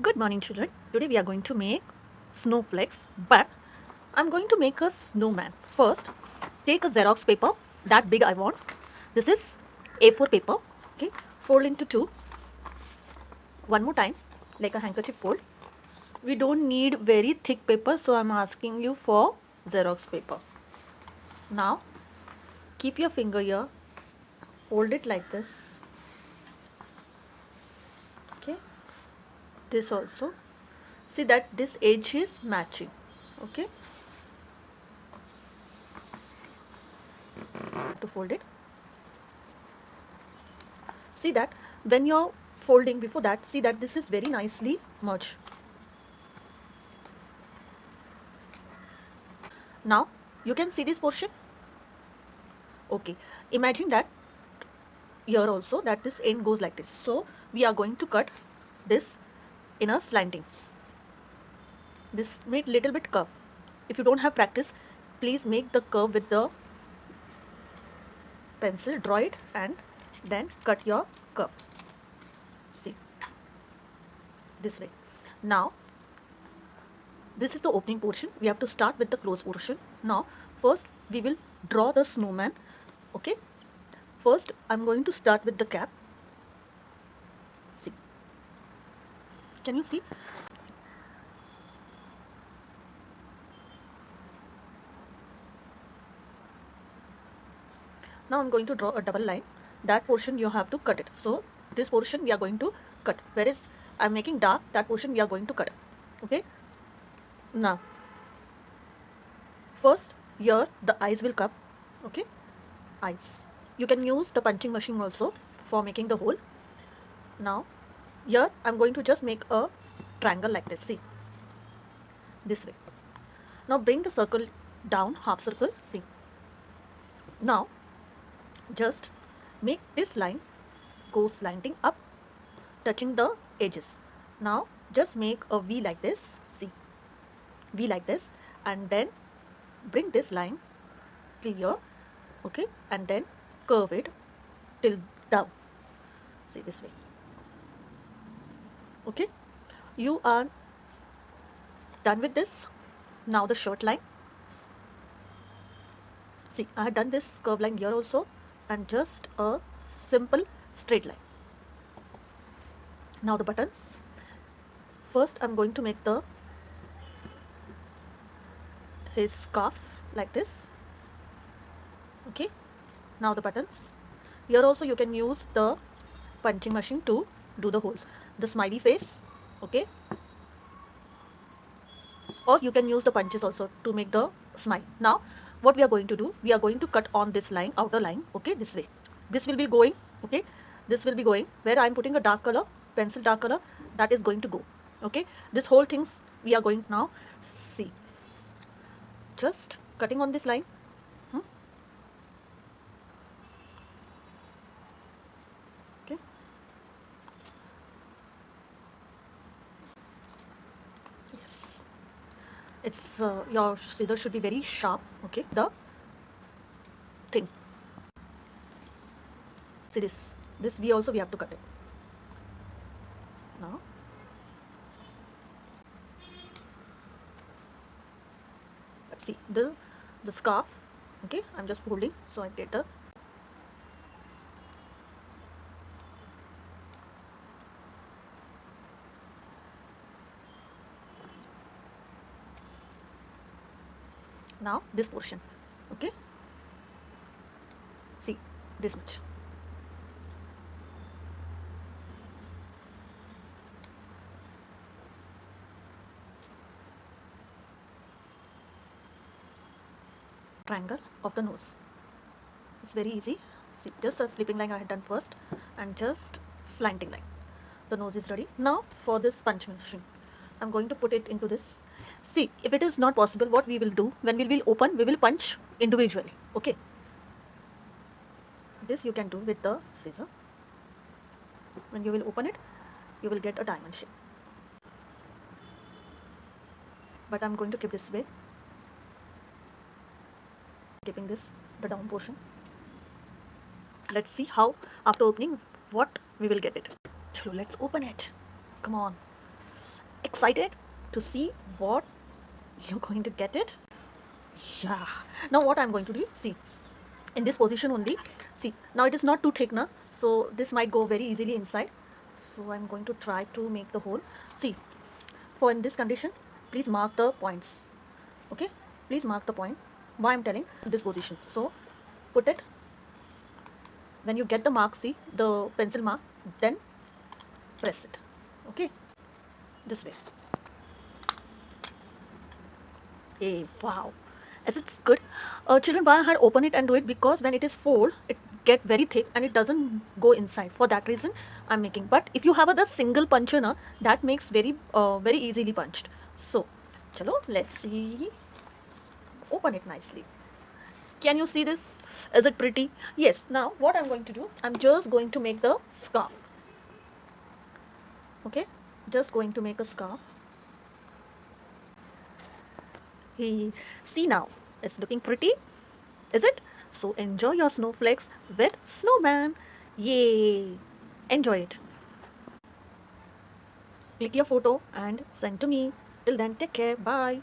Good morning, children. Today we are going to make snowflakes, but I'm going to make a snowman. First, take a Xerox paper, that big I want. This is A4 paper, okay? Fold into two. One more time, like a handkerchief fold. We don't need very thick paper, so I'm asking you for Xerox paper. Now, keep your finger here, fold it like this, okay? This also. See that this edge is matching, okay? To fold it. See that when you're folding, before that, see that this is very nicely merged. Now you can see this portion. Okay, imagine that here also that this end goes like this. So we are going to cut this in a slanting. This made little bit curve. If you don't have practice, please make the curve with the pencil, draw it and then cut your curve. See, this way. Now this is the opening portion. We have to start with the close portion. Now first we will draw the snowman. Okay, first I'm going to start with the cap. See, can you see? Now I'm going to draw a double line. That portion you have to cut it. So this portion we are going to cut. Whereas I'm making dark, that portion we are going to cut. Okay, now first here the eyes will come. Okay, eyes. You can use the punching machine also for making the hole. Now here I'm going to just make a triangle like this. See, this way. Now bring the circle down, half circle. See, now just make this line go slanting up, touching the edges. Now just make a V like this. See, V like this, and then bring this line till here. Okay, and then curve it till down. See, this way. Okay, you are done with this. Now the short line. See, I have done this curve line here also, and just a simple straight line. Now the buttons. First I'm going to make his scarf like this. Okay, now the buttons. Here also you can use the punching machine to do the holes. The smiley face, okay, or you can use the punches also to make the smile. Now what we are going to do, we are going to cut on this line, outer line. Okay, this way. This will be going, okay, this will be going where I am putting a dark color, pencil dark color, that is going to go. Okay, this whole things we are going now. See, just cutting on this line. Okay, yes, it's your scissors should be very sharp. Okay, the thing. See this we have to cut it. Now see the scarf. Okay, I'm just folding so I get the now this portion. Okay, see this much. Triangle of the nose. It's very easy. See, just a slipping line I had done first and just slanting line. The nose is ready. Now for this punch machine, I'm going to put it into this. See, if it is not possible, what we will do, when we will open, we will punch individually. Okay, this you can do with the scissor. When you will open it, you will get a diamond shape. But I'm going to keep this way, keeping this the down portion. Let's see how after opening what we will get it. So let's open it. Come on. excited to see what you're going to get it? Yeah. Now what I'm going to do, see, in this position only, see, now it is not too thick now, so this might go very easily inside. So I'm going to try to make the hole. See, for in this condition, please mark the points. Okay, please mark the point. Why I'm telling this position. So put it, when you get the mark, see the pencil mark, then press it. Okay, this way. Hey, wow, as it's good. Children, why I had open it and do it, because when it is fold, it get very thick and it doesn't go inside. For that reason, I'm making. But if you have the single puncher na, that makes very easily punched. So, chalo, let's see. Open it nicely. Can you see this? Is it pretty? Yes. Now, what I'm going to do, I'm just going to make the scarf. Okay, just going to make a scarf. Hey, see now, it's looking pretty, is it? So enjoy your snowflakes with snowman. Yay! Enjoy it. Click your photo and send to me. Till then, take care. Bye.